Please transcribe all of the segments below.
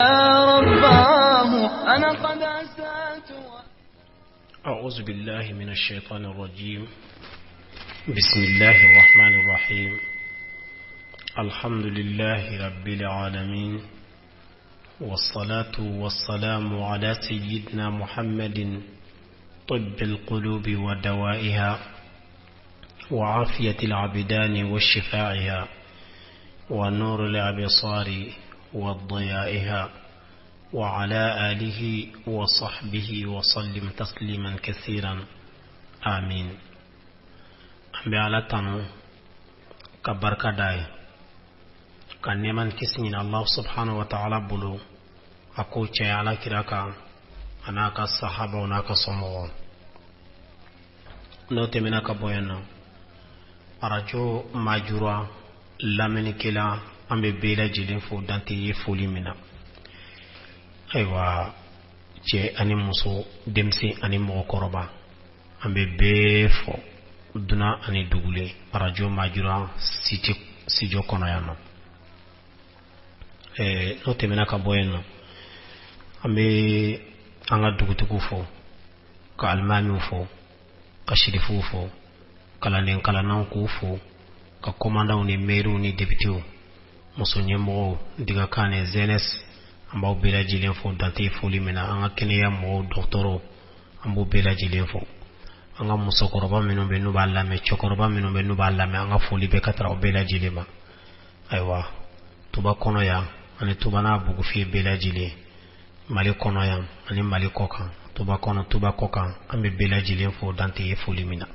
رباه أنا قد أسأت. أعوذ بالله من الشيطان الرجيم. بسم الله الرحمن الرحيم. الحمد لله رب العالمين، والصلاة والسلام على سيدنا محمد طب القلوب ودوائها وعافية العبدان وشفائها ونور الأبصار وضيائها وعلى آله وصحبه وسلم تسليما كثيرا آمين. أمبيالتانو كبركة داي كان نمان كسمين الله سبحانه وتعالى بلو أكو تشي على كراكا أناك الصحابة وناك صموان نوتي مناك بوينو راديو ماجورا لامن كلا ambe bela jilin fo dante ye foli mina aywa je ani muso demsi ani mo koroba ambe be fo duna ani dugule radio Madjoura city studio kono yano no temena ka boyeno ambe anga dugutugu fo ka almami fo ka shirifu fo kala nen kala nan ku fo ka commandant ni maire ni député musonye mo diga kane zenes ambaw bela jilen fo dante foli mina anga kenya mo doktoro ambo bela jilen fo anga musokoroba mino be no balla me chokoroba mino be no balla me anga foli be katra bela jilema aywa tuba kono ya ani tuba na bugu fi bela jile mali kono ya ani mali koka tuba kono tuba koka ambe bela jilen fo dante foli mina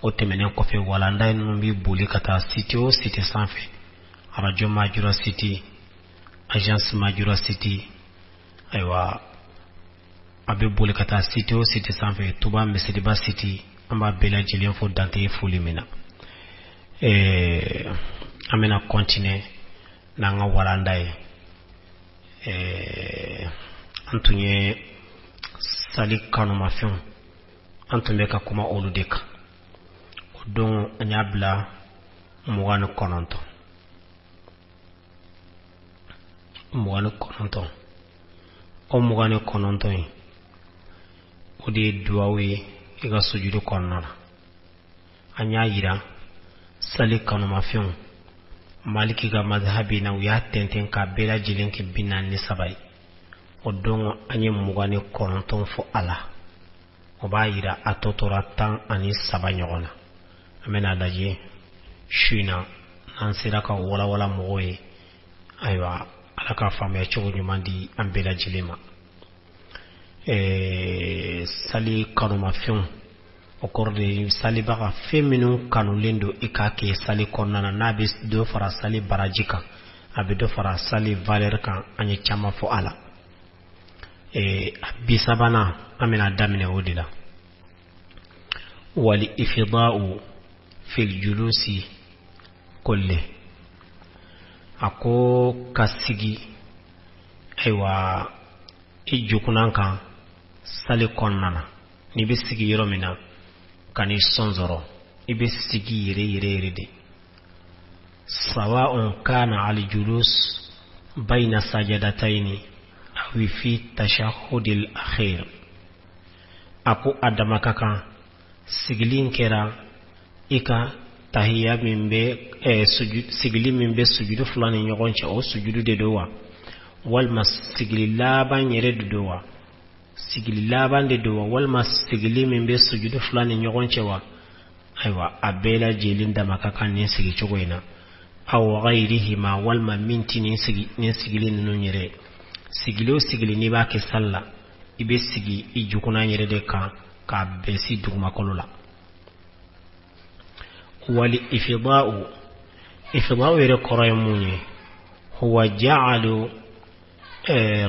o temenen ko fe wala nday no bi buli kata city o city sanfe Radio Madjoura City, Agence Madjoura City, aywa abe bole kata city o city sanfe Touba Mali City amba bela jilien fo dante fuli mina amena continue na nga warandaye antunye sali kanu mafion antumbe ka kuma oludeka odon anyabla muwanu kononto mugane kononton o mugane kononton o de duwawe iga sujudu konnana anya yira sali kanu mafion maliki ga madhhabi na uya tenten ka bela jilen ke binan ni sabai o don anye mugane kononton fo ala o ba yira atotora tan ani sabanyona amena daje shina nansira ka wala moye aywa alaka fama ya chogo nyumandi ambela jilema sali kanu mafion okorde sali baka feminu kanu lendo ikake sali konana nabis do fara sali barajika abe do fara sali valer kan anye chama fo ala bisabana amena damine odila wali ifidau fil julusi kulle ako kasigi aywa ijukunan kan sali konnana ni be sigi yoro mina kani sonzoro ibe sigi yere de sawa'un kana al julus bayna sajadataini aw fi tashahhud al akhir ako adama kaka sigilin kera ika tahiyya mimbe sujud sigili mimbe sujudu fulani nyogonche o sujudu de dowa wal masigili laban yere de dowa sigili laban de dowa wal masigili mimbe sujudu fulani nyogonche wa aywa abela jelinda makaka ne sigi chogoina aw ghayrihima wal minti ne sigili nunu nyere sigilo sigili ni ba ke salla ibe sigi ijukuna nyere de ka besi duguma kolola wali ifidau yere koraymuni huwa ja'alu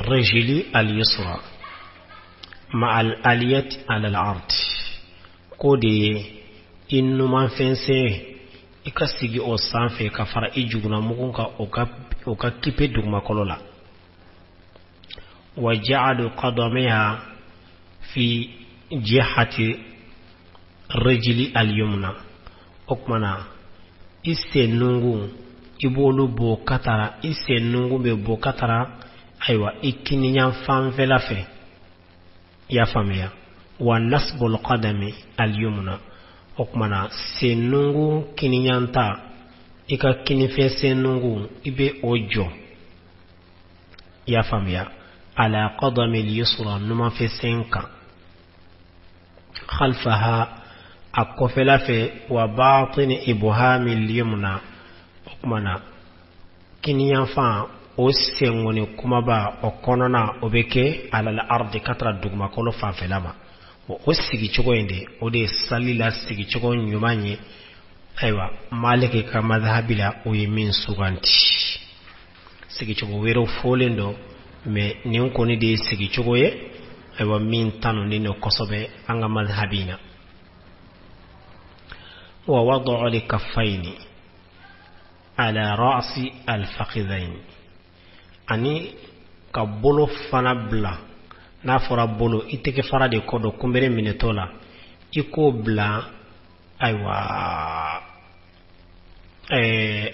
rajuli al-yusra ma'a al-aliyat ala al-ard kode innu man fense ikasigi o sanfe ka fara ijuguna mugunka o ka kipe duguma kolola wa ja'alu qadamiha fi jihati rajuli al-yumna okmana iste nungu ibolu bo katara isenungu be bo katara aywa ikiniyan fanfela fe ya famia wa nasbul qadami al-yumna okmana senungu kiniyanta ika kinife senungu ibe ojo ya famia ala qadami al-yusra numa fe senka khalfaha akofela fe wa batin ibhami al-yumna okmana kiniyan fa o sengoni kumaba o konona obeke ala al-ardi katra dugma kolo fa felama o sigi chogo ende o de salila sigi chogo nyumanye aywa malike ka madhhabila o yemin suganti sigi chogo wero folendo me nin koni de sigi chogo ye aywa min tanu nino kosobe anga madhhabina wa wad'u al-kaffaini ala ra'si al-fakhidhain ani ka bolo fana bla na fora bolo iteke fara de kodo kumbere minetola iko bla aywa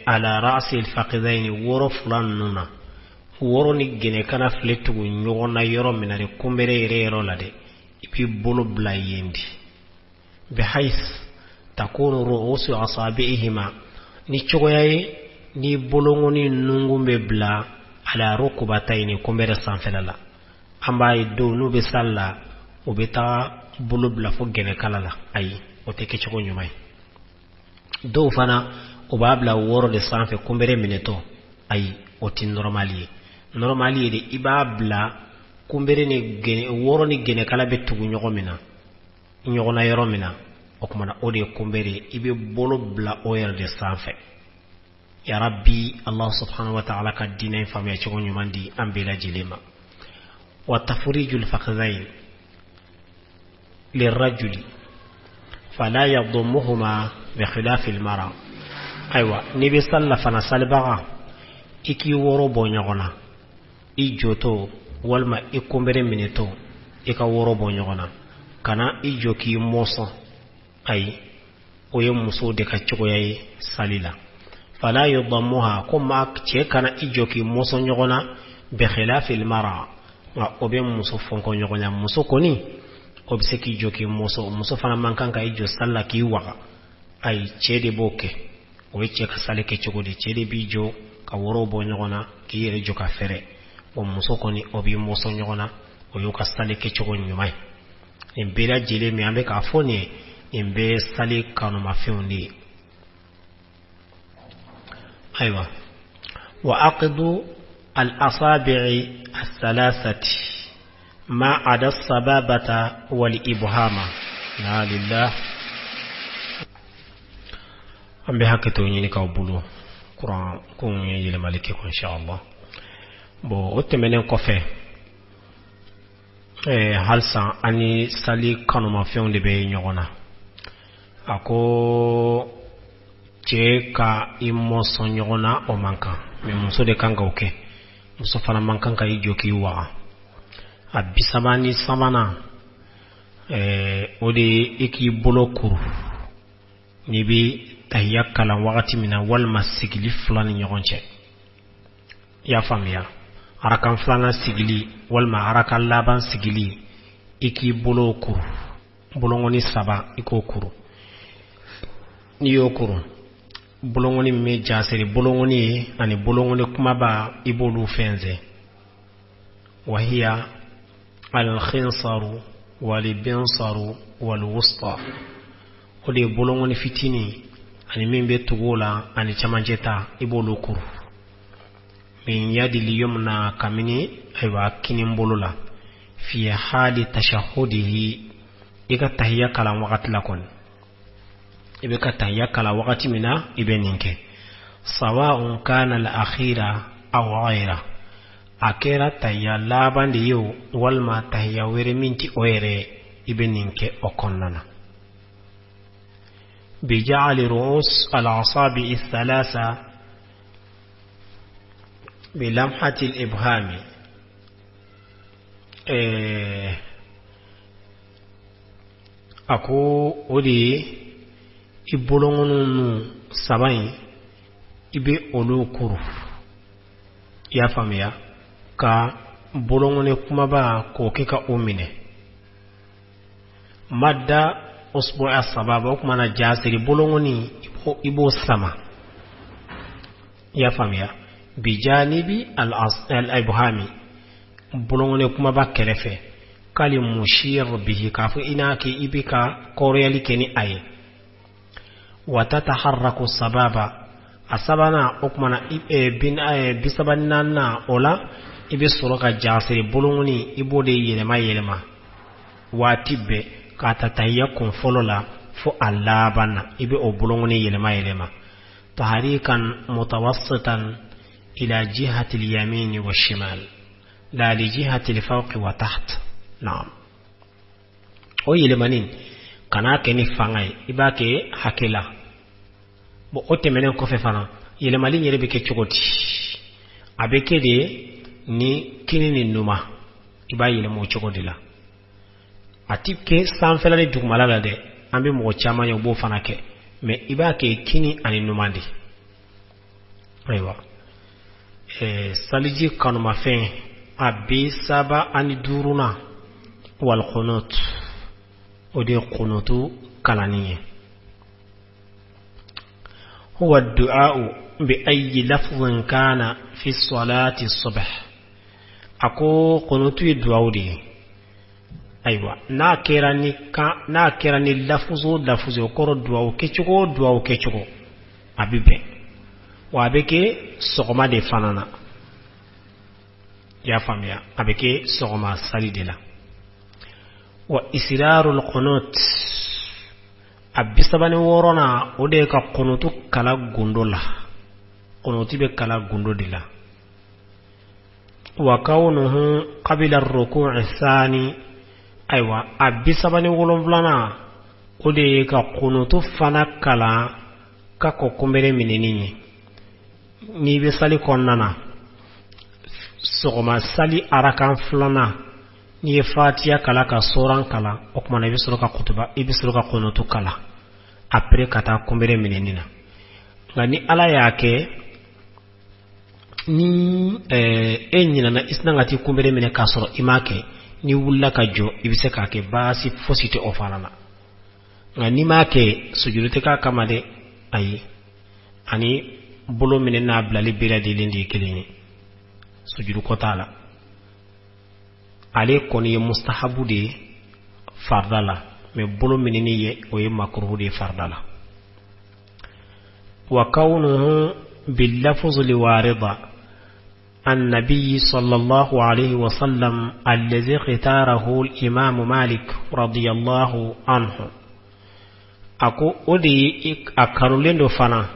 ala ra'si al-faqidain woro fulan nuna woro ni gene kana fletu nyona yoro minare kumbere yero lade ipi bolo bla yendi bihais takunu ru'usu asabi'ihima ni chogoyaye ni bolongoni nungumbe bla ala rukubataini kumbere sanfelala amba do no be salla o beta bulubla fo gene kalala ay o teke choko nyumay do fana o babla woro de sanfe kumbere mineto ay o tin normali de ibabla kumbere ni gene woro ni gene kala betu nyogomina nyogona yoromina o kuma o de kumbere ibe bolubla o yer de sanfe ya rabbi allah subhanahu wa ta'ala ka dine famiya choko nyumandi ambela jilema wa tafrijul fakhzain lirajuli fala yadhumuhuma bi khilaf al-mara aywa nibi salla fana salbaga iki woro bonyogona ijoto walma ikumbere mineto ika woro bonyogona kana ijoki moso ay oye muso de ka chogoyay salila fala yadhumuha kuma che kana ijoki moso nyogona bi khilaf al-mara wa obe muso fonko nyogonya muso koni obseki joki muso fana mankanka ijo salla ki waka ay chede boke o che ka sale ke chogodi chede bijo ka woro bo nyogona ki yere joka fere o muso koni obi muso nyogona o yo ka sale ke chogon nyumai embela jele mi ambe ka foni embe sale kanu mafiundi aywa wa aqdu الأصابع الثلاثة ما عدا الصبابة والإبهام لا لله أم بحكتو ينك وبلو قرآن كون يجي مالك إن شاء الله بو أتمنى كفي halsa ani sali kanuma fion de be nyogona ako cheka imoso nyogona o manka me muso de kanga oke muso fana mankanka ijoki wa abisabani samana ode iki bolokuru ni bi tahyakala wakati mina walma sigili fulani nyogonche ya famia arakan fulana sigili walma arakan laban sigili iki bolokuru bolongoni saba iko kuru ni yokuru bolongoni me jaseri bolongoni ani bolongoni kumaba ibolu fenze وهي الخنصر والبنصر والوسطى ودي بولونغوني فيتيني اني من بتغولا اني تشامانجيتا يبولوكو من يد اليمنى كمني ايوا كينين بولولا في حال تشهده يكا تحيا كلا وقت لكون يبقى تحيا كلا وقت منا يبنينك سواء كان الاخيره او غيره akera tayya laban de yo walma tayya were minti oere ibeninke okonnana bija'al ru'us al-asabi ath-thalatha bi lamhati al-ibham ako odi ibolongonu sabai ibe olu kuru ya famiya ka bolongone kuma ba ko kika umine madda usbu'a sababa kuma na jasiri bolongoni ibo sama ya famiya bijanibi al-ibhami bolongone kuma ba kerefe kali mushir bihi kafu inaki ibika koreali keni aye watataharraku sababa asabana okmana bisabanna na ola ibe soroka jasiri bolongoni ibode yelema watibbe katatayya kun folola fo allabana ibe o bolongoni yelema taharikan mutawassitan ila jihati al-yamin wa shimal la li jihati al-fawq wa taht naam o yelemanin kana keni fangay ibake hakila bo otemenen ko fe fana yelemali nyere be ke chogoti abeke de ni kinini numa iba yelemo chogodila atipke sanfela ni dugmala la de ambe mo chama yo bo fana ke me ibake kini ani numandi aywa saliji kanuma fe abi saba ani duruna wal qunut ودي قنوت كلانية هو الدعاء بأي لفظ كان في الصلاة الصبح أكو قنوت الدعاء دي أيوة ناكرني لفظ يقول الدعاء كيشكو أبيبه وأبيكي سقما دي فنانا يا فاميا أبيكي سقما سالي دي لا وإسرار القنوت أبسبني ورونا وديك قنوت كلا غندولا قنوتي بكلا غندودلا وكونه قبل الركوع الثاني أيوة أبسبني ولوفلانا وديك قنوت فنا كلا كاكو كومبري منيني ni be sali konnana sogoma sali arakan flana ni fatiya kala ka soran kala okmana ibi soroka kutuba ibi soroka konotu kala apre kata kumbere minenina ngani ala yake ni enyina na isnangati kumbere mine kasoro imake ni wulla ka jo ibise ka ke basi fosite ofalana ngani make sujudute ka kamade ayi ani bolo mine na blali bila dilindi kelini sujudu kotala ale koni mustahabu de fardala me bolo minini ye o ye makruhu de fardala wa kaunuhu bil lafz li warida النبي صلى الله عليه وسلم الذي اختاره الإمام مالك رضي الله عنه أكو أدي أكارولين فنا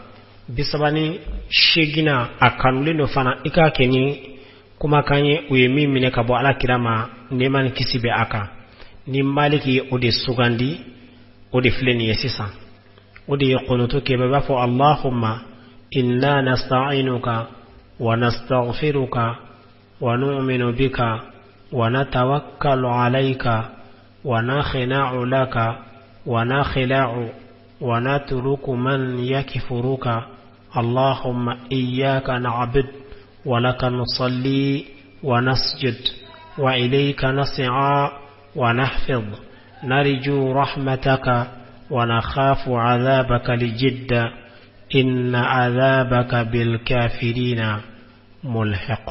بسباني شجنا أكارولين فنا إكاكني kuma kanye uyemi mine kabo ala kirama neman kisibe aka ni maliki ode sugandi ode fleni yesisa ode yaqunutu ke baba fo allahumma inna nasta'inuka wa nastaghfiruka wa nu'minu bika wa natawakkalu alayka wa nakhna'u laka wa nakhla'u wa natruku man yakfuruka allahumma iyyaka na'budu ولك نصلي ونسجد وإليك نسعى ونحفظ نرجو رحمتك ونخاف عذابك لجد إن عذابك بالكافرين ملحق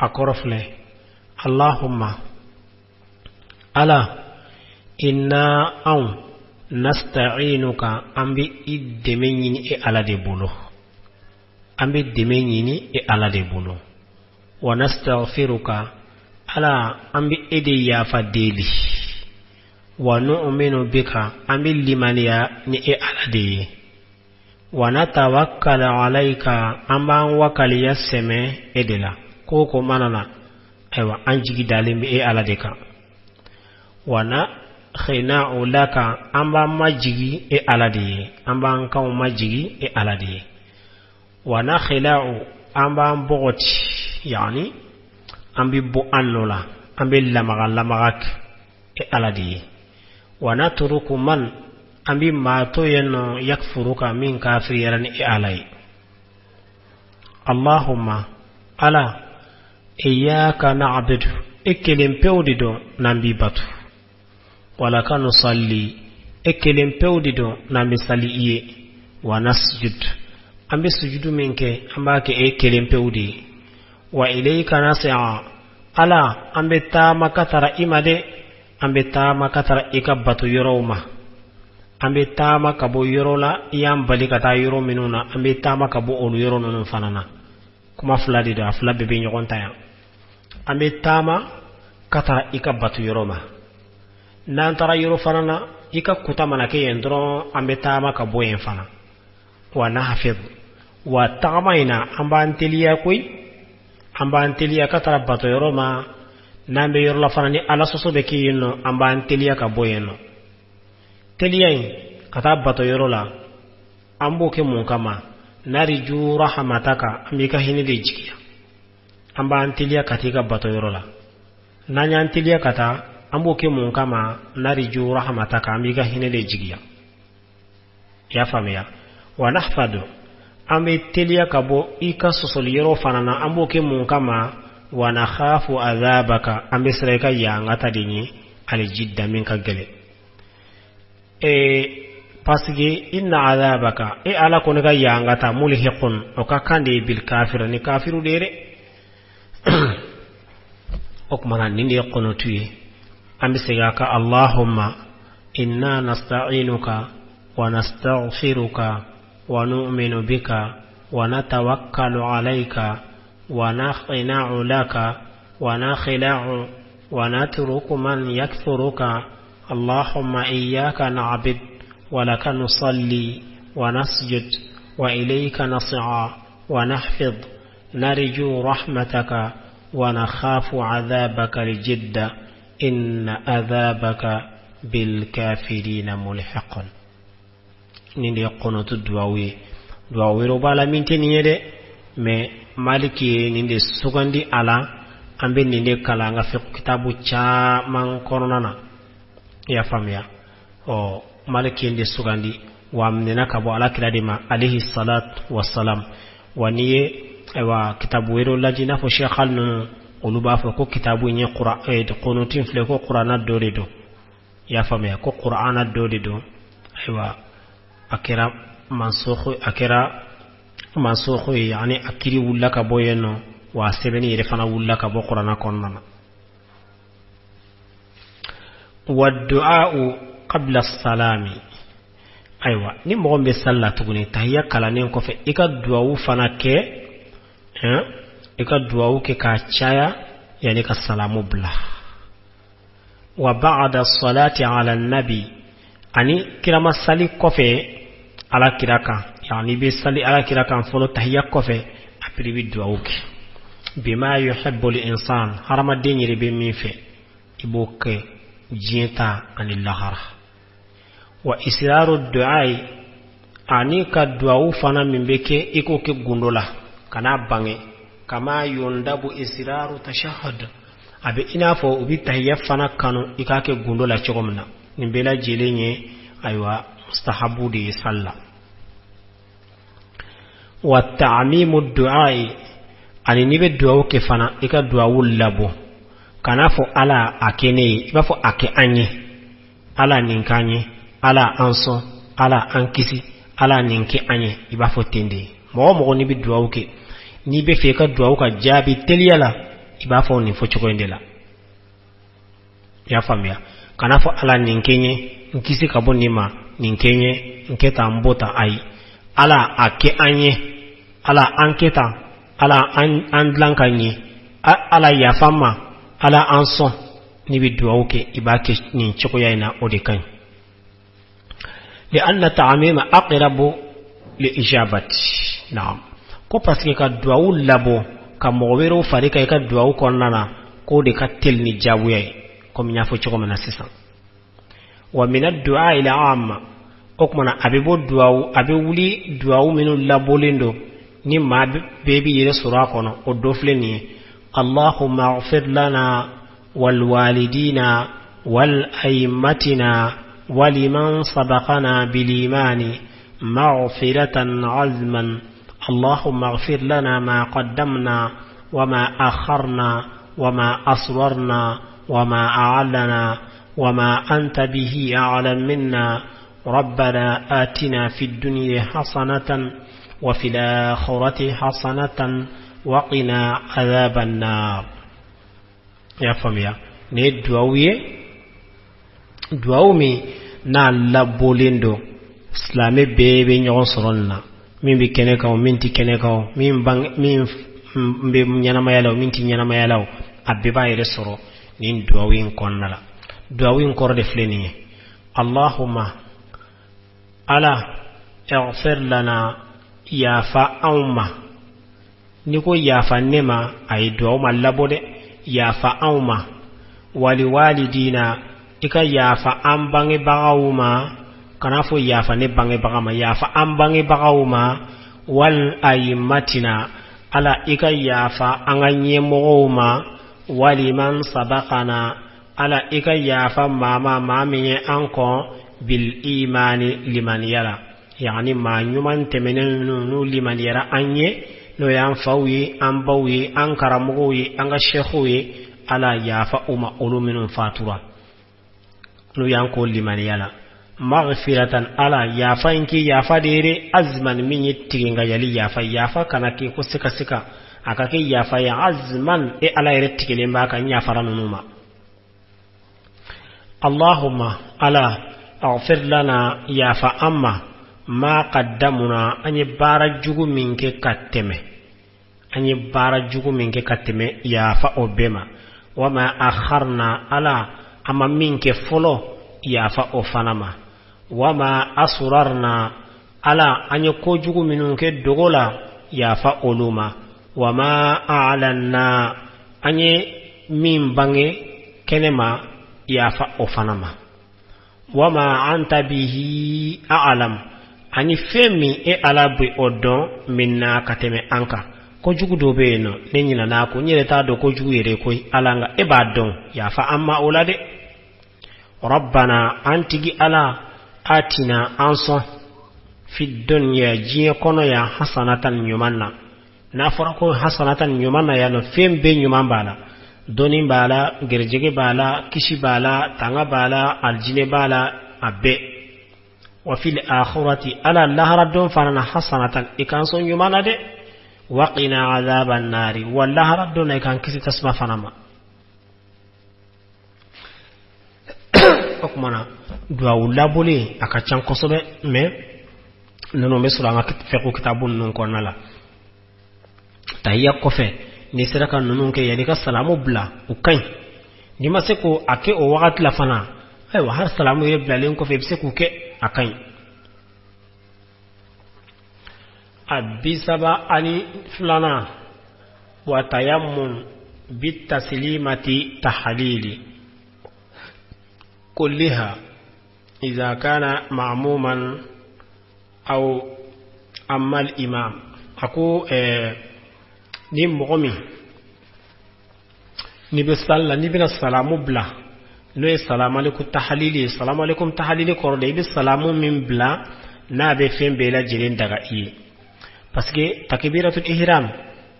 أقرف له اللهم ألا إنا أو نستعينك أم بإدمين على دبوله ambe demenyini e ala de bolo wa nastaghfiruka ala ambe ede ya fadeli wa nu'minu bika ambe limaniya ni e ala de wa natawakkal alayka amba wakali yaseme edela koko manana aywa anjigi dalimbe e ala de ka wa na khina'u laka amba majigi e ala de amba kan majigi e ala de wana khila'u amba mbogoti yani ambi bo annola ambi lamagak e aladi wana turuku man ambi ma to yenno yakfuruka min kafiran alai Allahumma ala iyyaka na'budu ekelem pewdido nambi batu wala kanu salli ekelem pewdido nambi sali iye wa nasjud ambi sujudu minke ambake ekelem pewdi wa ilayka nas'a ala ambe ta makatara imade ambe ta makatara ikabatu yoroma ambe ta makabo yorola iyam balikata yoro minuna ambe ta makabo onu yoro nonu fanana kuma fuladi do afla bebe nyogonta ya ambe tama katara ikabatu yoroma nan tara yoro fanana ika kutamana ke yendro ambe tama kabo yen fana wa nahfid wa tamaina amba anteliya koy amba anteliya katara batu yoroma nambe yorola fanani ala soso be kiyino amba anteliya kabo yenno teliyain kata bato yorola ambo ke mun kama nariju rahmataka ambika hinide jikiya amba antiliya katika bato yorola nanya antiliya kata ambo ke mun kama nariju rahmataka ambika hinide jikiya ya famia wa nahfadu ambe teliya kabo ika sosol yoro fanana ambo ke mun kama wa nakhafu adhabaka ambe sreka yangata dinyi aljidda minka gele pasige inna adhabaka ala konaga yangata mulhiqun okakande bil kafir ni kafiru dere okmana nindi qonotuye ambisega ka Allahumma inna nasta'inuka wa nastaghfiruka wa nu'minu bika wa natawakkalu alayka wa nakhina'u laka wa nakhila'u wa natruku man yakfuruka اللهم إياك نعبد ولك نصلي ونسجد وإليك نسعى ونحفظ نرجو رحمتك ونخاف عذابك الجد إن عذابك بالكافرين ملحق نيندي قنوت الدواوي دواوي ربالا من تنيدي مي مالكي نيندي سوغاندي على أمبي نيندي كالانغا في كتابو تشا من كورنانا ya famia o maliki ndi sugandi wa mnena kabo ala kiradima alayhi salatu wassalam waniye wa kitabu wero lajina fo shekhal no oluba fo ko kitabu nye qur'an de qonutin fle ko qur'ana dorido ya famia ko qur'ana dorido aywa akira mansukhu yani akiri wulaka boyeno wa sebeni yere fana wulaka bo qur'ana konnana والدعاء قبل السلام ايوا ني موغم بي صلاه تغني تحيا كلا نين كو في ايكا دعاء فناك ايكا دعاء كاچايا يعني كالسلام بلا وبعد الصلاه على النبي اني كرما صلي كوفي على كراكا يعني بي صلي على كراكا فلو تحيا كوفي ابري بي دعاء بما يحب الانسان حرم الدين يري مي في يبوك جيتا عن اللهرة وإسرار الدعاء أنيك الدعاء فانا من بك إكوك غندولا كنا باني كما يندب إسرار تشهد أبي إنافو أبي تهيا فانا كانوا إكاك غندولا شغمنا نبلا جيليني أيوا مستحبو دي صلى والتعميم الدعاء أني نبي الدعاء كفانا إكا الدعاء اللبو kanafo ala akene ibafo ake anye ala ninkanye ala anso ala ankisi ala ninki anye ibafo tende mo ni bi duawuke ni be fe ka duawuka jabi teliyala ibafo ni fo chokoendela ya famia kanafo ala ninkenye nkisi kabonima ninkenye nketa mbota ai ala ake anye ala anketa ala andlankanye ala yafama ala anson ni bi duawuke ibake ni chokoyaina odikan li anna ta'mima aqrabu li ijabati na'am ko paske ka duawu labo ka mowero farika ka duawu konnana ko de ka telni jawuye ko mi nyafo choko mena sisa wa min ad-du'a ila amma okmana abibo duawu abe wuli duawu minu labolindo ni ma bebi yere sura kono o dofleni اللهم اغفر لنا والوالدين والأئمتنا ولمن سبقنا بالإيمان مغفرة عزما اللهم اغفر لنا ما قدمنا وما أخرنا وما أسررنا وما أعلنا وما أنت به أعلم منا ربنا آتنا في الدنيا حسنة وفي الآخرة حسنة وقنا عذاب النار. يا فميا ندعوي na labolindo islami bebe nyon soronna min bi keneka o min ti keneka o min bang min be nyana mayalaw min ti nyana mayalaw abbe bayre soro nin duawin konnala duawin korde fleni allahumma ala ighfir lana ya fa auma niko ya fa nema ay duaw ma labode ya fa auma wali walidina ika yafa ambange bagawuma kanafo yafa ne bange bagama yafa ambange bagawuma wal aymatina ala ika yafa anganye mogoma waliman sabaqana ala ika yafa mama mamiye anko bil imani liman yara yani ma nyuman temenen no liman yara anye no yan fawi ambawi ankaramuwi anga shekhuwi ala yafa uma uluminun fatura no yanko liman yala maghfiratan ala yafa inki yafa dere azman min yittinga yali yafa kana ke ko sika akake yafa ya azman e ala yittikele mbaka yafa ranuma allahumma ala aghfir lana yafa amma ma qaddamuna anyi barajugu minke katteme yafa obema wama akharna ala ama minke folo yafa ofanama wama asurarna ala anye kojugu minunke dogola yafa oluma wama a'lanna anye min bange kenema yafa ofanama wama anta bihi a'lam anye femi e alabi odon minna kateme anka kojugu dobe no nenyina nako nyere ta do kojugu yere koy alanga e badon yafa amma olade rabbana antigi ala atina anso fi dunya jiya kono ya hasanatan nyumanna na farako hasanatan nyumanna ya no fembe nyuman bala doni bala gerjege bala kishi bala tanga bala aljine bala abbe wa fil akhirati ala lahradun farana hasanatan ikanso nyumana de waqina azaban nari wallahi radduna ikan kisi tasma fanama okumana dua ulabole akachan kosobe me nono mesura ngak feko kitabun non konala tayya kofe ni siraka nunun ke yadika salamu bla ukan ni maseko ake o wagat la fana ay wa har salamu ye bla len ko fe biseku ke akan abisaba ani fulana wa tayammun bit taslimati tahlili كلها إذا كان معموما أو أما الإمام أكو نيم مغمي نبي نبي السلام بلا نو السلام عليكم تحليلي السلام عليكم تحليلي كورد السلام من بلا نابي فين بلا جرين دغائي باسكو تكبيرة الإحرام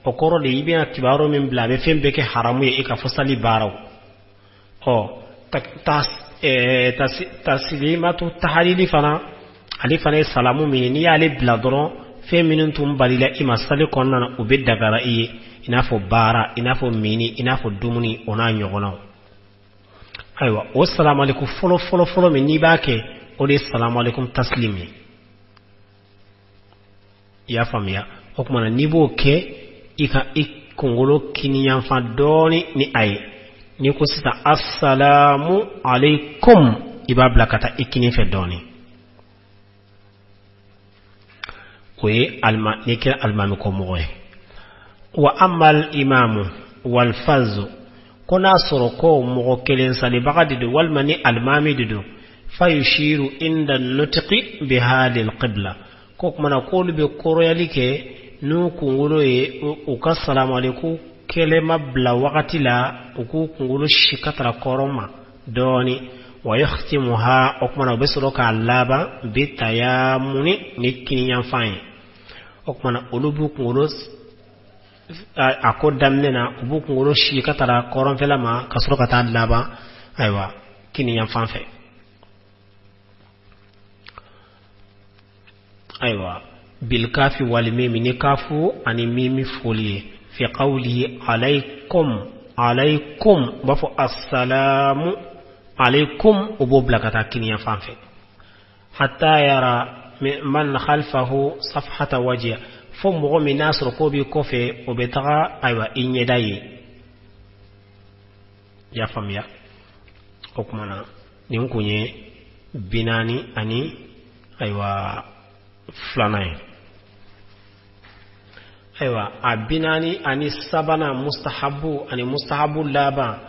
أكورد يبي كبارو من بلا بفين بك حرامي إيكا فصلي بارو أو taslimatu tahlili fana ali fana salamu minni ali bladron feminine tum balila imasali konna ube dagara iye inafo bara inafo mini inafo dumuni ona nyogona aywa assalamu alaikum folo minni bake odi assalamu alaikum taslimi ya famia okumana nibo ke ika ikongolo kinyan fa doni ni ay ni ko sita assalamu alaikum ibabla kata ikini fe doni we alma nikira almami ko moye wa amal imamu wal fazu kona soroko mo kelen sali bagadi wal mani almami dido fayushiru inda nutqi bi hadil qibla ko mana ko be koroyalike nu kunguro e uka assalamu alaikum kelema bla wakati la uku kungulu shikatara koroma doni wa yakhtimuha okmana besroka allaba bitayamuni nikini yanfai okmana ulubu kungulos akodamnena ubu kungulo shi katara koron felama kasroka ta allaba aywa kini yanfanfe aywa bil kafi wal mim ni kafu ani mimi foliye fi qawlihi alaykum bafu assalamu alaykum ububla kata kini yanfanfe hatta yara man khalfahu safhata wajhi fomo mi nasro ko bi kofe o betaga aywa inyedaye ya famia okmana ninkunye binani ani aywa flanay aywa abinani ani sabana mustahabu laba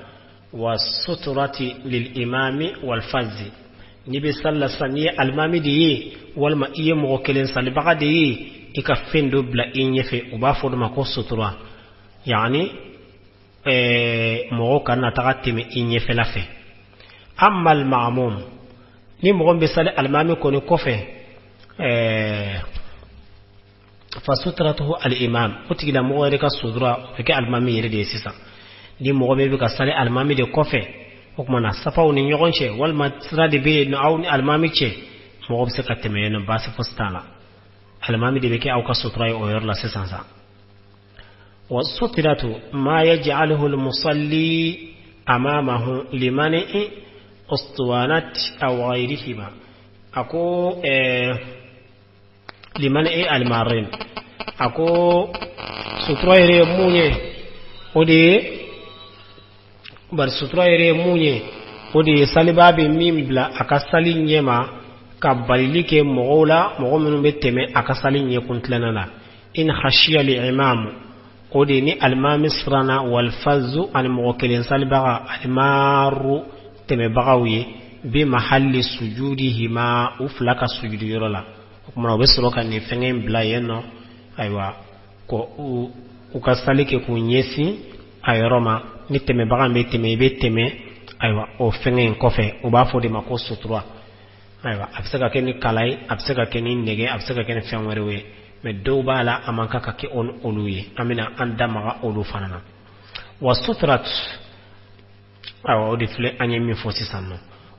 wa suturati lil imami wal fazzi nibi sallasani almami di wal ma iye mo kelen salbaga di ika fendo bla inyefe uba fodo ko sutura yani mo kana tagatime inyefe lafe amma al ma'mum ni mo be sale almami ko ni kofe fa sutratuhu al imam utigila mo reka sutura feke almami yere de sisa ni mo be ka sale almami de kofe okmana safaw ni nyogonche wal ma trade be no awni almami che mo be ka teme no basi fostala almami de beke aw ka sutura o yor la sesansa wa sutratu ma yaj'aluhu al musalli amamahu limani ustuwanat aw ghayrihima ako limani al marin ako sutura ire munye odi bar sutura ire munye odi salibabe mimbla akasali nyema kabalike mogola mogomenu beteme akasali nye kuntlanana in khashiya li imam odi ni almami srana wal fazzu an muwakkilin salibaga almaru teme bagawi bi mahalli sujudihima uflaka sujudu yorola kuma besroka ni fengen bla yeno aywa ko ukasalike kunyesi ayoroma ni teme baga beteme aywa o fengen kofe uba fodi mako sutura aywa absaka keni kalai absaka keni nege absaka keni fenwerewe me dowbala amanka kake on oluye amina andama olu fanana wa sutrat aywa odi fle anyemi fosi sanno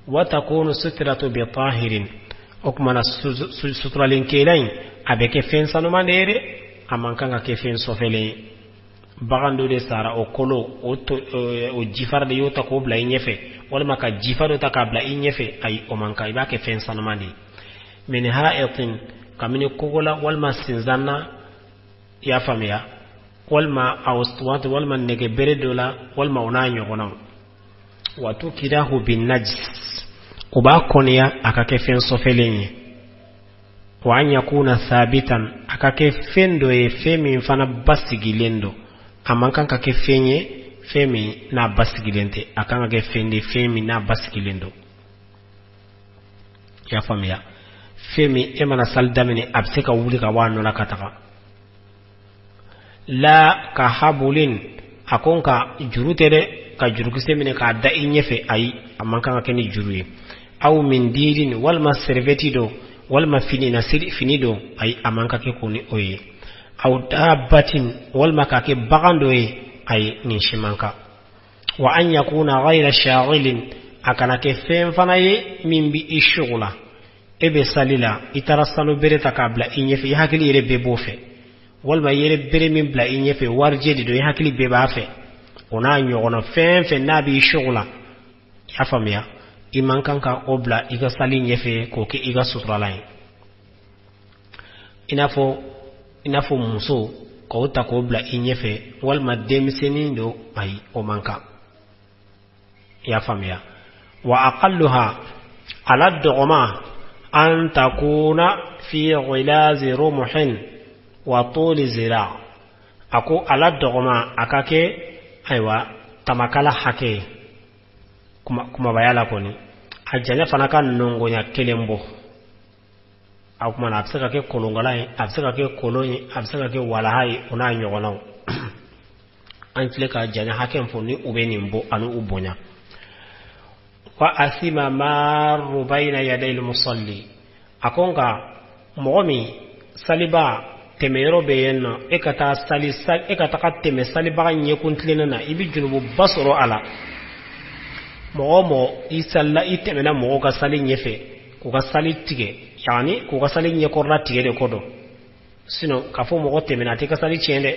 wa takunu sutratu bi tahirin okmana sutra linkelain abeke fen sanomandere amankanga ke fen sofele bagando de sara o kolo o jifarde yota ko bla inyefe wala maka jifaro ta kabla inyefe ay o manka ibake fen sanomandi min ha'itin kamini kogola wal masinzana ya famia wal ma awstwat wal man nege beredola wal ma onanyo gona watu kidahu bin najis kuba konia akake fen sofelenye wa an yakuna thabitan akake fendo e femi mfana basigilendo amankan kake fenye femi na basigilente akanga ke fende femi na basigilendo ya famia femi emana saldamini abseka wulika wano la kataka la kahabulin akonka jurutere ka jurukisemine ka da inyefe ay amankan kake ni juruye aw min dirin wal ma servetido wal ma finina finido ay amanka ke koni oye aw dabatin wal ma kake bagando ay ni shimanka wa an yakuna ghayra shaghilin akana ke fem fanaye min bi ishugula ebe salila itarasalo bereta kabla inyefe hakili yere bebofe wal ma yere bere min bla inyefe warjedi do hakili bebafe ona nyogona fem nabi ishugula ya famia iman kanka obla iga sali nyefe ko ke iga sutralai inafo muso ko ta ko obla inyefe wal mademseni do ay o manka ya famia wa aqalluha ala dogma an takuna fi ghilazi rumhin wa tul zira ako ala dogma akake aywa tamakala hake kuma bayala koni ajanya fanaka nongonya kelembo akuma na absaka ke kolongalai absaka ke koloni absaka ke walahai una nyogonaw anfile ka janya hakem foni ubeni mbo anu ubonya wa athima marru bayna yaday al-musalli akonga momi saliba temero beyenno ekata teme saliba nyekuntlena ibi junubu basoro ala momo isalla itemena mo ga sali nyefe ko ga sali tige yani ko ga sali nyekorna tige de kodo sino kafo mo temena te ka sali chende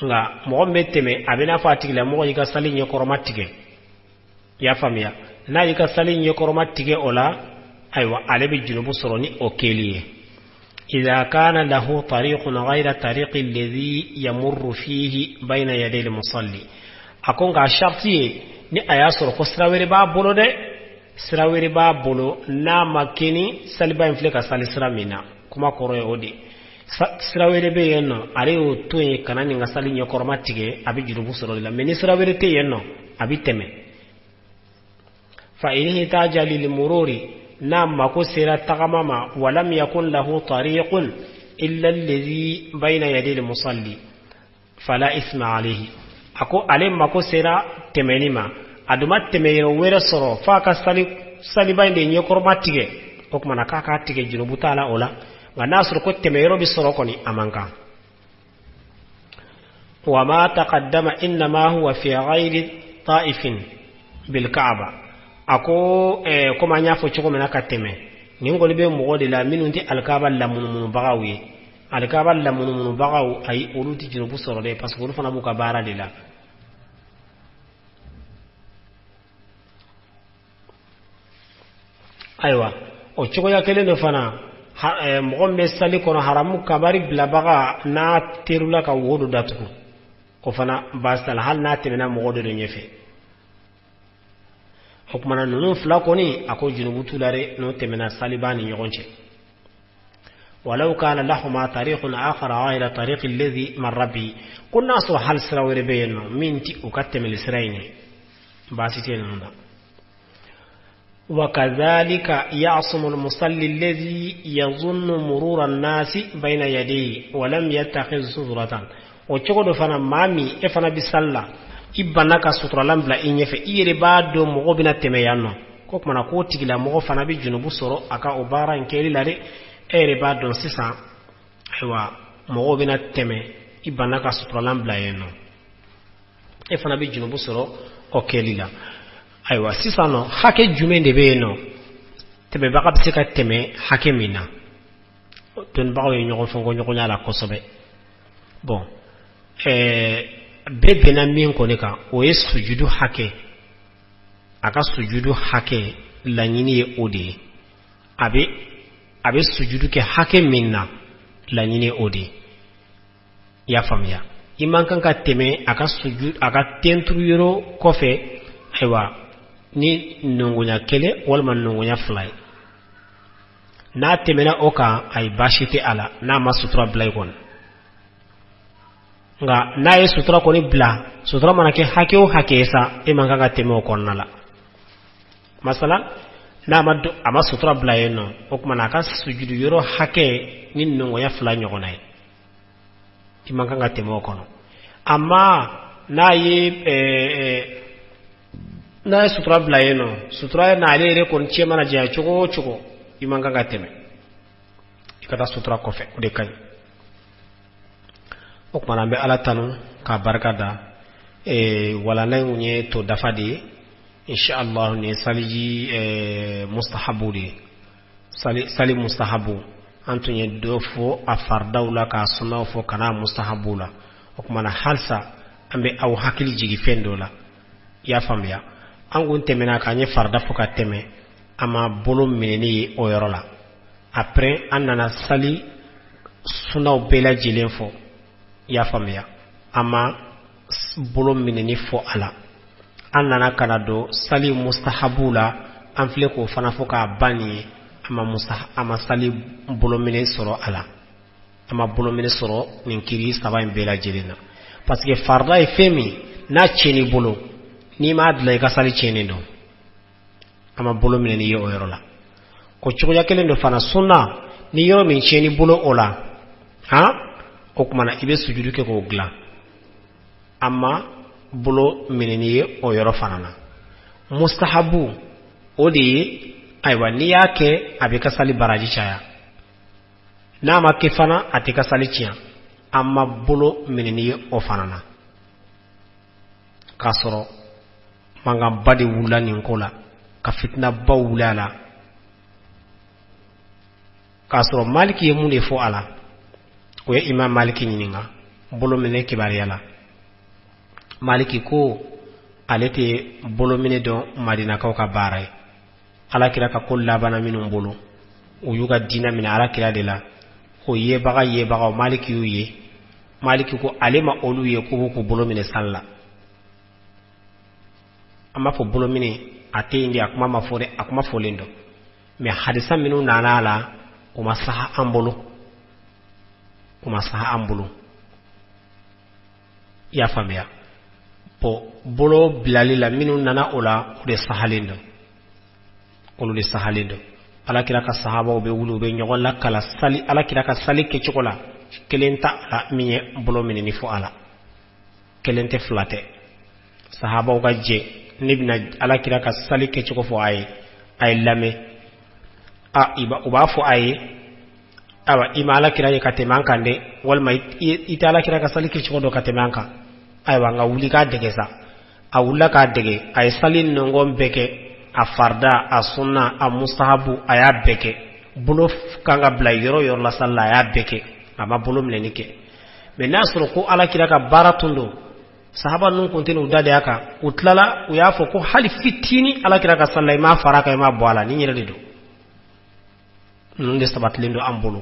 nga mo meteme abena fatigi la mo ga sali nyekorma tige ya famia na yi ka sali nyekorma tige ola aywa alebi junubu soroni okeliye idha kana lahu tariqun ghayra tariqi alladhi yamurru fihi bayna yaday al-musalli akonga shartiye ni ayasoro ko sirawere ba bolo de sirawere ba bolo na makeni saliba infle ka sali siramina kuma koro e odi sirawere be yenno ale o toye kanani nga sali nyokorma tige abi junubu soro la meni sirawere te yenno abi teme fa in hitaja lil mururi nama ko sira tagamama walam yakun lahu tariqun illa alladhi bayna yaday al-musalli fala isma alayhi ako ale mako sira temenima aduma temeyero wera soro fa ka sali bayde nyokorma tige okmana kaka tige junubu tala ola nga nasur ko temeyero bi soro koni amanka wa ma taqaddama inma huwa fi ghayri ta'ifin bil ka'ba ako koma nya fo choko mena kateme ngol be mo de la minunti alkaba lamununu bagawi alkaba lamununu bagaw ay uluti junubu soro de parce que ulu fana buka bara de la aywa o choko ya kele no fana mo be sali kono haramu kabari blabaga na terula ka wodo datuko ko fana basal hal na temena mo de nyefe hukmana nunu flakoni ako junubu tulare no temena salibani nyogonche walau kana lahuma tariqun akhar ghayra tariqi alladhi marra bi kunna so hal sirawere beyno minti ukatemel sirayni basitene nunda وكذلك يعصم المصلي الذي يظن مرور الناس بين يديه ولم يتخذ سترة وتشغل فنا مامي افنا بسلا ibanaka sutra lambla inyefe ire bado mo bina temeyano kok mana ko tigila mo fana bi junubu soro aka obara nkeli lare ere bado sisa aywa mo bina teme ibanaka sutra lambla yeno e fana bi junubu soro okelila aywa sisa no hake jumende be no tebe baka bisika teme hake mina ton bawo nyoko fongo nyoko nyala kosobe bon bebena min ko ne ka o ye sujudu hake aka sujudu hake la nyini ye odi abe sujudu ke hake minna la nyini odi ya famya iman kan ka teme aka sujud aka tentru yoro kofe aywa ni nungunya kele walma nungunya fly na temena oka ay bashite ala na masutra blay kon nga na ye sutra koni bla sutra manake hake o hake sa e manga ga teme ko nala masala na maddu ama sutra bla yeno ok manaka sujudu yoro hake nin no ya fla nyogonay ti manga ga teme ko no amma na ye na sutra bla yeno sutra na ale kon chema na ja chugo imanga ga teme ikata sutra ko fe de kany okmana be ala tanu ka barkada wala nan nye to dafadi inshallah ne saliji mustahabudi sali mustahabu antunye dofo afardawla ka sunna fo kana mustahabula okmana halsa ambe aw hakili jigi fendola ya famya angun temena ka nye farda fo ka teme ama bolo meneni o yorola après anana sali sunna bela jilen fo ya famia ama bolo mineni fo ala annana kana do sali mustahabula anfle ko fana fo ka bani ama sali bolo mineni soro ala ama bolo mineni soro ninkiri saba bela jelena parce que farda e femi na cheni bolo ni ma adla ka sali cheni do ama bolo mineni yo yorola ko chugo yakele ndo fana sunna ni yoro min cheni bolo ola ha okmana ibe sujudu ke ko gla amma bulo meneniye o yoro fanana mustahabu odi aywa ni yake abika sali baraji chaya na ma kefana atika sali chia amma bolo minini o fanana kasoro manga badi wula ninkola ka fitna ba wulala kasoro maliki ye mun fo ala o ye imam maliki nyininga bolo mine kibari yala maliki ko alete bolo mine don madina kaw ka baray ala kira ka ko labana minun bolo o yuga dina min ala kira de la o ye baga maliki yu ye maliki ko alema olu ye ko bolo mine salla amma fo bolo mine ate indi akuma mafore akuma folendo me hadisa minu nanala o masaha ambulu ya famia po bolo bilali la minu nana ola de sahalindo olu de sahalindo ala kira ka sahaba be wulu be nyogol la kala sali ala kira ka sali ke chokola kelenta la miye bolo mine ni fo ala kelente flate sahaba ga je nibna ala kira ka sali ke choko fo ay lame iba uba fo ay awa ima ala kira ka temanka nde walma ita ala kira ka sali ke choko do ka temanka aywa nga wuli ka dege sa a wulla ka dege ay salin nongom beke a farda a sunna a mustahabu aya beke bolo kanga bla yoro la salla aya beke ama bolo mlenike me nasro ko ala kira ka baratundo sahaba nun kontinu dade aka utlala uyafo ko hali fitini ala kira ka salla ma faraka ma boala ni nyere do nun de sabat lindo ambulu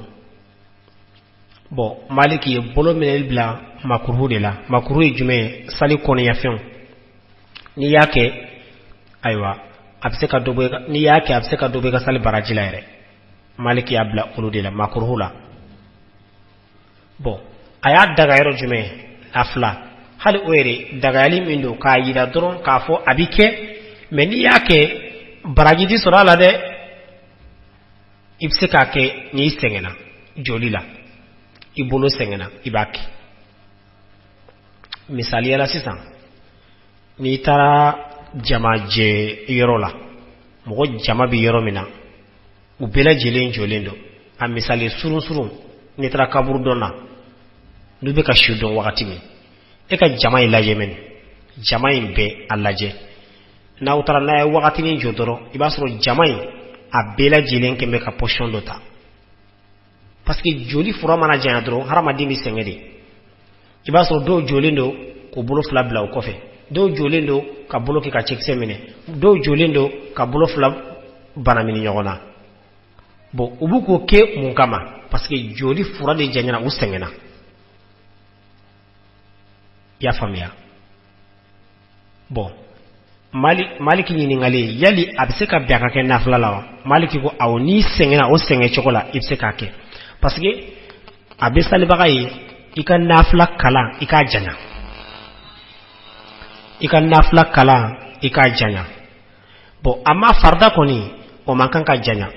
bon maliki ye bolo menel bla makruhu de la makruhu jume sali kono ya fion ni yake aywa abseka dobe ni yake abseka dobe ka sali barajila ere maliki ya bla ulu de la makruhu la bon aya daga yero jume afla hali oere daga yali mindo ka yida doron ka fo abike me ni yake barajidi sorala de ibseka ke ni sengena jolila ibolo sengena ibaki misali yala sisan ni tara jama je yoro la mogo jama bi yoro mina u bela jelen jolendo a misali surun ni tara kaburu donna du be ka shudon wakati mi e ka jama ilaje men jama be alaje na utara na wakati ni jodoro ibasro jama a bela jelen ke me ka portion dota parce que joli fura mana jana doro harama dimi sengede ibasro do jolendo ko bolo fla bla ko fe do jolendo ka bolo ki ka chekse mine do jolendo ka bolo fla bana mini nyogona bo ubuko ke mun kama parce que joli fura de janyana usengena ya famia bon maliki ni ngale yali abseka biaka ke nafla lawa maliki ko awni sengena o senge chokola ibseka ke parce que abesali bagayi ika nafla kala ika janya bo amma farda koni o mankan ka janya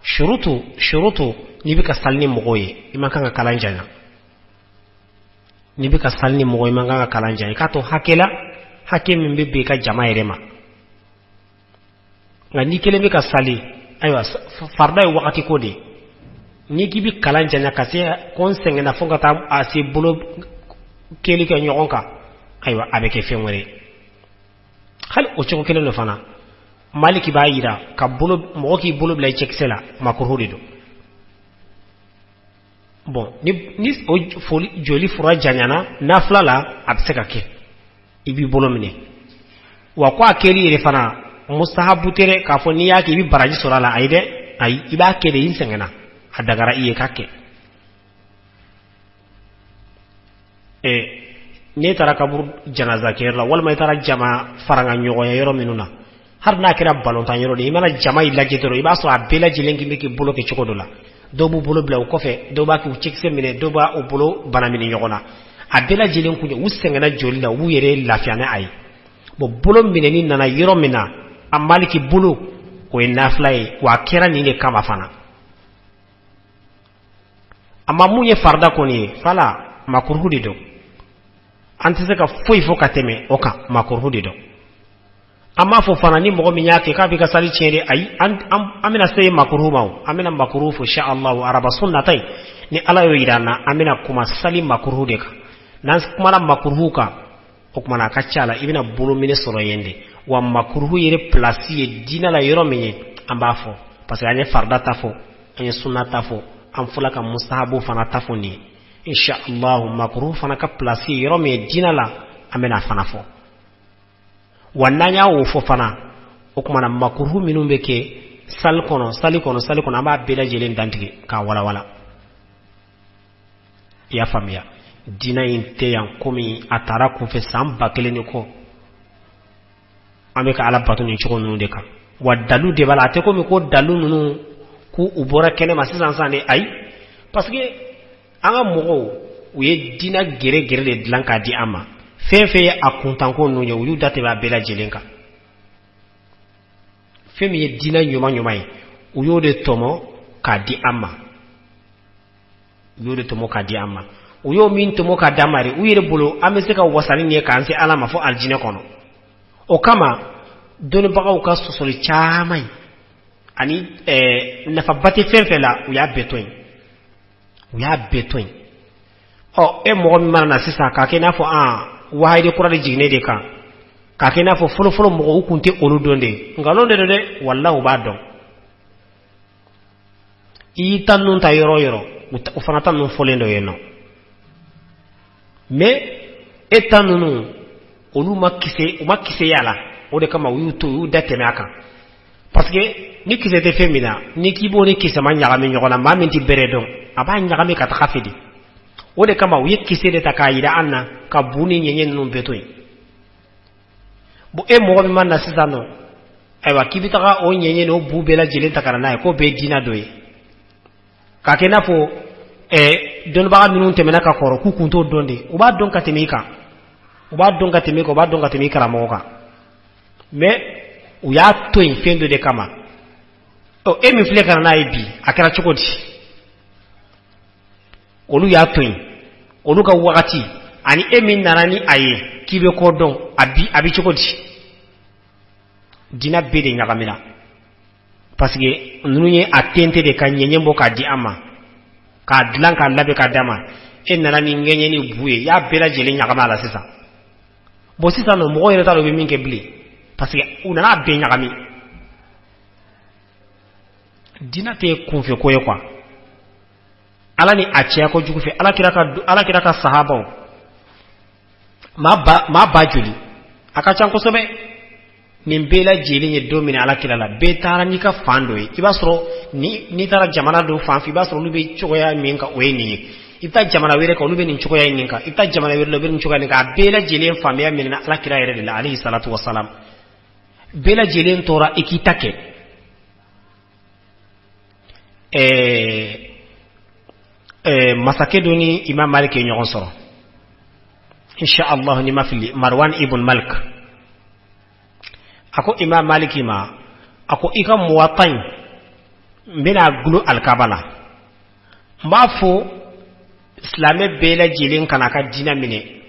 shurutu ni bika salni mogoye imankan ka kala janya ni bika salni mogoye mankan ka kala janya ka to hakela hakim mbebe ka jama irema ngani kele bika sali aywa farda wakati kodi ni gibi kala janya ka se konsenga na fonga tam ase bolo kele ka nyokonka aywa abeke fenwere hal o choko kele no fana maliki ba yira ka bolo moki bolo blay cheksela makruhu do bon ni o foli joli fura janyana nafla la abseka ke ibi bolo mine wa kwa kele ire fana mustahabu tere ka fo ni yake ibi baraji sorala ayde ay iba kele insengena adagara iye kake ne tara kabur janaza kerla wal may tara jama faranga nyogo ya yoro minuna har na kira balontan yoro de imana jama illa jetoro iba so abela jilengi miki bolo ke chokodola do bu bolo bla ko fe do ba ki chekse mine do ba o bolo bana mini nyogona abela jilen ku usengena jolila wu yere lafiane ay bo bolo mine ni nana yoro mina amaliki bolo ko enaflay wa kera ni ne kama fana amma munye farda koni fala makruhu do antise ka foi fo kateme oka makruhu do amma fo fana ni mogo min yake ka bi ka sali chere ay amina sey makruh maw amina makruh fo insha Allah araba sunnatay ni ala yo yidana amina kuma sali makruh de ka nan kuma na makruh ka o kuma na kachala ibina bulu mine soro yende wa makruh yere place ye dina la yoro menye amba fo parce que ane farda tafo ane sunnata fo am fulaka mustahabu fana tafo ni insha Allah makruh fana ka place yoro me dina la amina fana fo wananya wo fo fana o kuma na makruh minum beke sali kono amba bela jelen dantige ka wala ya famia dina inte yan komi atara kun fe samba keleni ko ameka ala batu ni choko nunu de ka wadalu de bala te komi ko dalu nunu ku ubora kene masisan sane ay parce que anga mogo uye dina gere de blanka di ama fefe akuntan ko nunu yu date ba bela jelenka femi ye dina nyoma yi uyo de tomo ka di ama uyo min tomo ka damari uyere bolo amese ka wasani ne kan se alama fo aljine kono o kama doni bagaw ka sosoli chamai ani nafa bati fefe la uya betoin o e mo mi mana sisa ka ke na fo wahide kurade jigne de ka ke na fo folo mo ukunte olu donde ngalonde de wallahu ba don i tannun ta yoro o fana tannun folendo yeno mais etanunu olu makise yala o de kama yu dateme aka parce que ni kise te femina ni kibo ni kise ma nyagami nyogona ma minti bere don aba nyagami ka takafidi o de kama wi kise de takayida anna ka buni nyenyen num betoy bo e mo mi manna sisano aywa kibitaka o nyenyen o bubela jelen takara na ko be dina doy ka kena fo don baga minun temena ka koro ku kunto donde o ba don ka temika o ba don ka temika ramoka mais o ya to in fendo de kama o mi fle kana na ibi akara chokodi olu ya to in olu ka wakati ani min narani aye kibe ko don abi chokodi dina be de nyagamila parce que nunye atente de kanyenye mboka di ama ka dilan ka labe ka dama nana ni ngenye ni buye ya bela jele nyagama la sisa bo sisa no mo yere talo be minke bli parce que unana be nyagami dina te konfe koye kwa ala ni achia ko jugu fe ala kiraka sahaba ma bajuli aka chanko sobe min bela jeli nye domine ala kilala be tara ni ka fando yi ibasro ni tara jamana do fan fi basro lube chokoya minka weni ita jamana were ka lube ni chokoya ninka ita jamana were lube ni chokoya ninka bela jeli famia min ala kila yere la alayhi salatu wassalam bela jeli tora ikitake masake doni imam malik nyon soro insha Allah ni mafili marwan ibn malik ako imam maliki ma ako ika muwatain mbena gulu alkabala mbafo islame bela jilin kanaka dina mine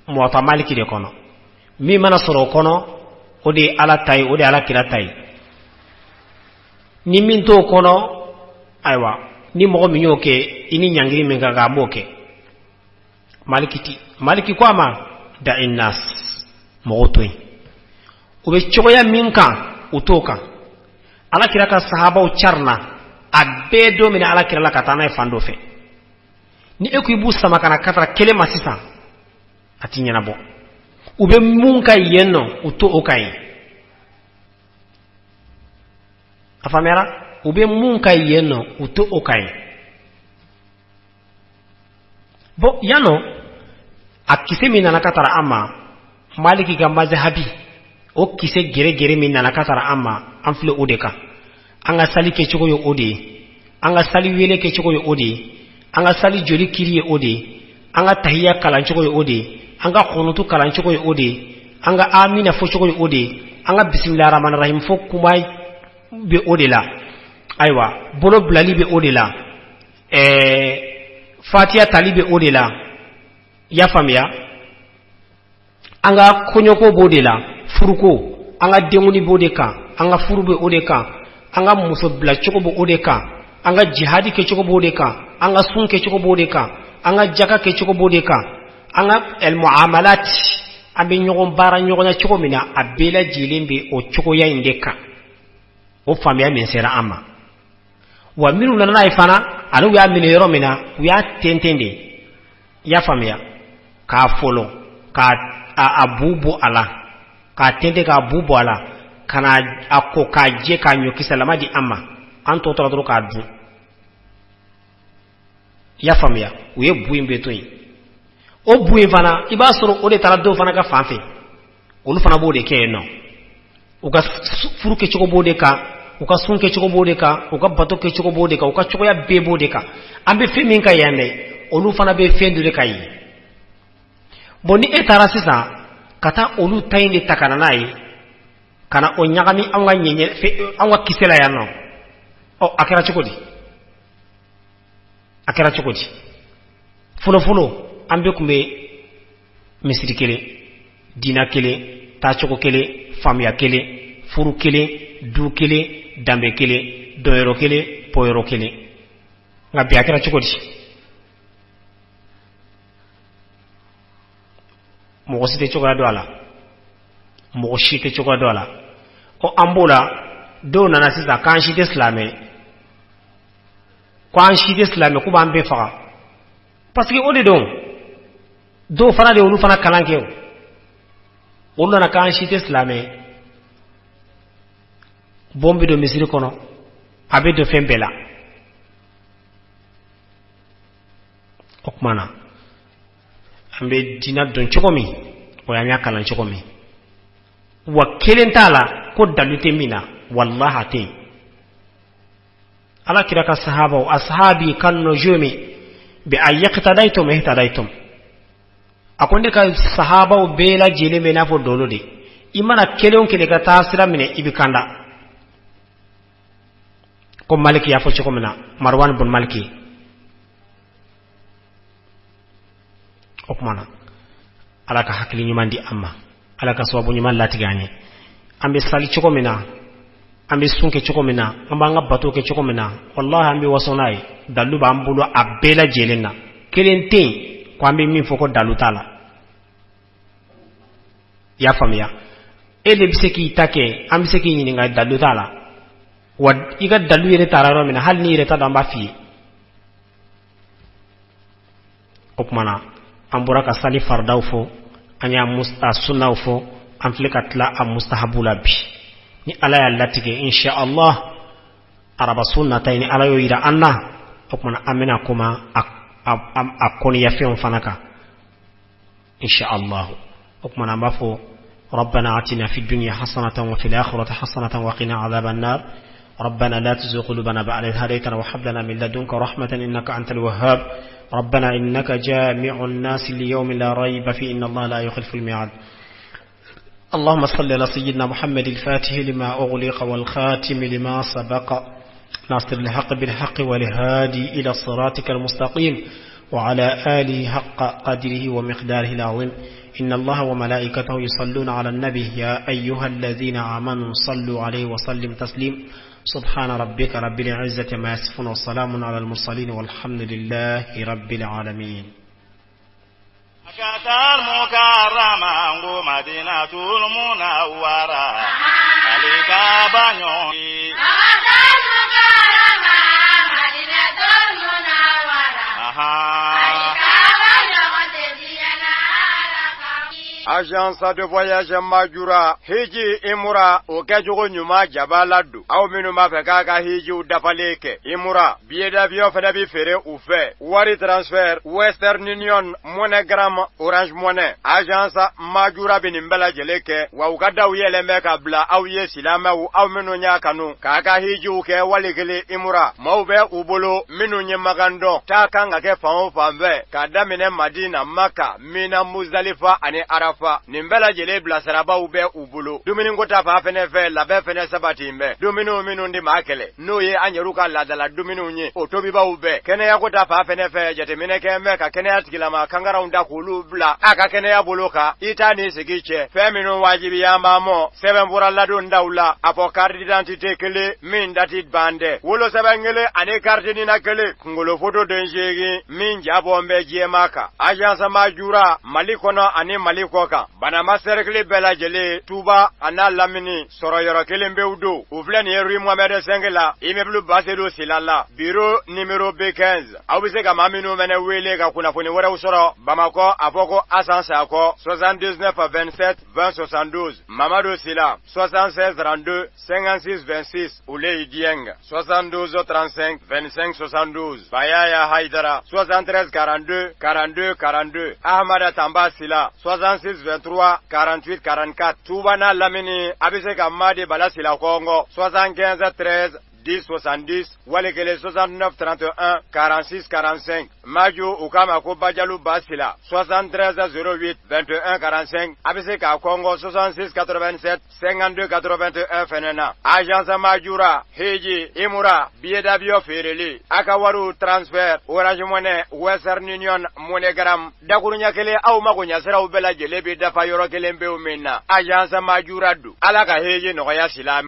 muwata maliki de kono mi mana soro kono ode ala tay ode ala kira tay ni min to kono aywa ni mo mi nyoke ini nyangiri menga ga moke maliki kwa ma da innas mo toy ube chogoya minka utoka ala kiraka sahaba ucharna abedo mina ala kirala katana fando fe ni ekuibu sama kana katra kele masisa atinya nabo ube munka yeno uto okai afamera ube munka yeno uto okai bo yano akisemi na nakatara ama maliki ga mazhabi o kise gere min nana katara amma an file odeka anga sali ke choko yo ode anga sali wele ke choko yo ode anga sali joli kiri yo ode anga tahiyya kalan choko yo ode anga khonutu kalan choko yo ode anga amina fo choko yo ode anga bismillahir rahmanir rahim fo kumai be ode la aywa bolo blali be ode la fatiha talibe ode la ya famia anga konyoko bode la furuko anga demuni bode kan anga furube ode kan anga muso bla choko bo ode kan anga jihadi ke choko bode kan anga sun ke choko bode kan anga jaka ke choko bode kan anga el muamalat ambe nyogon bara nyogona choko mina abela jilembe o choko ya indeka o famia min sera ama wa minu nana ifana anu ya min yoro mina ya tentende ya famia ka folo ka abubu ala ka tende ka abubu ala kana akko ka je ka nyokisa lamadi ama anto toro ka du ya famia uye buimbe toyi o buin fana iba soro o de tara do fana ka fanfe olu fana bo de ke no o ka furu ke choko bo de ka o ka sun ke choko bo de ka o ka bato ke choko bo de ka o ka choko ya be bo de ka ambe fe min ka yande olu fana be fendu de kai boni e tara sisa kata olu tayinde takana nai kana o nyagami anga nyenye anga kisela ya no o akera chokodi fulo ambe kumbe misiri kele dina kele tachoko kele famia kele furu kele du kele dambe kele doyoro kele poyoro kele ngabi akira chokodi mo site chokora do ala mo shite chokora do ala o ambola do nana sisa kan shite islame ko bambe fa parce que ode don do fana de olu fana kalanke olu na kan shite islame bombi do misiri kono abe do fembela okmana ambe dina don chokomi o yanya kalan chokomi wa kelentala ko dalute mina wallahi te ala kiraka sahaba wa ashabi kan nujumi bi ayyaqtadaitum ihtadaitum akonde ka sahaba o bela jele mena fo dolo de imana kelon kele ka tasira mine ibikanda ko maliki ya fo choko mena marwan bin maliki okmana alaka hakili nyumandi amma alaka sawabu nyuman latiganye ambe sali choko mena ambe sunke choko mena amba nga bato ke choko mena wallahi ambe wasonai dalu ba ambulo abela jelena kelente kwa ambe min foko dalu tala ya famia ele biseki itake ambe seki nyini nga dalu tala wad iga dalu yere tararo mena hal ni yere tada mbafi okmana ambura ka sali fardawfo anya musta sunnawfo amflikatla am mustahabula bi ni ala ya latige insha Allah araba sunnataini ala yo ira anna okmana amena kuma akoni ya fion fanaka insha Allah okmana mafo ربنا آتنا في الدنيا حسنة وفي الآخرة حسنة وقنا عذاب النار ربنا لا تزغ قلوبنا بعد إذ هديتنا وهب لنا من لدنك رحمة إنك أنت الوهاب ربنا إنك جامع الناس ليوم لا ريب فيه إن الله لا يخلف الميعاد اللهم صل على سيدنا محمد الفاتح لما أغلق والخاتم لما سبق ناصر الحق بالحق والهادي إلى صراطك المستقيم وعلى آله حق قدره ومقداره العظيم إن الله وملائكته يصلون على النبي يا أيها الذين آمنوا صلوا عليه وسلم تسليم سبحان ربك رب العزة ما يصفون والسلام على المرسلين والحمد لله رب العالمين كتر مكرما مدينة المنورة عليك بانيو كتر مكرما مدينة المنورة Agence de voyage Madjoura hiji imura okejogo nyuma jabaladu aw minu ma fe kaka hiji udafaleke imura billet d'avion fana bi fere ou fait wari transfert Western Union MoneyGram Orange Money agence Madjoura binimbala jeleke wa ukada uyele meka bla aw ye silama aw minu nya kanu kaka hiji uke walikele imura maube ubolo minu nyemagando taka ngake fawo fambe kadamine Madina Maka Mina Muzdalifa ani Arafat dafa nin bɛɛ lajɛlen bilasirabaw bɛ u bolo dumuni ko ta fan fɛnɛ fɛ labɛn fɛnɛ sabatilen bɛ dumuniw minnu di maa kɛlɛ n'o ye an yɛrɛw ka laadala dumuniw ye o tobibaw bɛɛ kɛnɛya ko ta fan fɛnɛ fɛ jateminɛ kɛ mɛ ka kɛnɛya tigilama kankaraw da k'olu bila a ka kɛnɛya bolo kan i t'a ni sigi cɛ fɛn minnu wajibiya b'an mɔ sɛbɛn bɔra ladon daw la a fɔ carte d'identité kelen min dati ban dɛ wolo sɛbɛn kelen ani carte nina kelen kunkolo foto den seegin min jabɔn bɛ jɛma kan agence Madjoura Mali kɔnɔ ani Mali kɔ kan banama cercle bɛɛ lajɛlen Touba a n'a lamini sɔrɔ yɔrɔ kelen bɛw don u filɛ nin ye rue Mohamed 5 la immeuble Basedo Sylla la bureau numéro B15 aw bɛ se ka maa minnu fɛnɛ wele ka kunnafoni wɛrɛw sɔrɔ Bamakɔ a fɔ ko Asan Sakɔ 79 27 20 72 Mamadou Sylla 76 32 56 26 Ouley Dieng 72 35 25 72 Bayaya Haidara 73 42 42 42 Ahamada Tamba Sylla 66 23 48 44 Touba Lamini abise ka Madi Bala Sylla Kongo 75 13 10 70 Walekele 69 31 46 45 Majo Ukama ko Bajalu Basila 73 08 21 45 abise ka Kongo 66 87 52 81 fenena agence Madjoura Heji Imura billet d'avion fereli akawaru transfert Orange Money Western Union MoneyGram dakurunya kele au magonya siraw bela jelebi dafa yoro kelen be umena agence Madjoura du alaka Heji no ya Sylla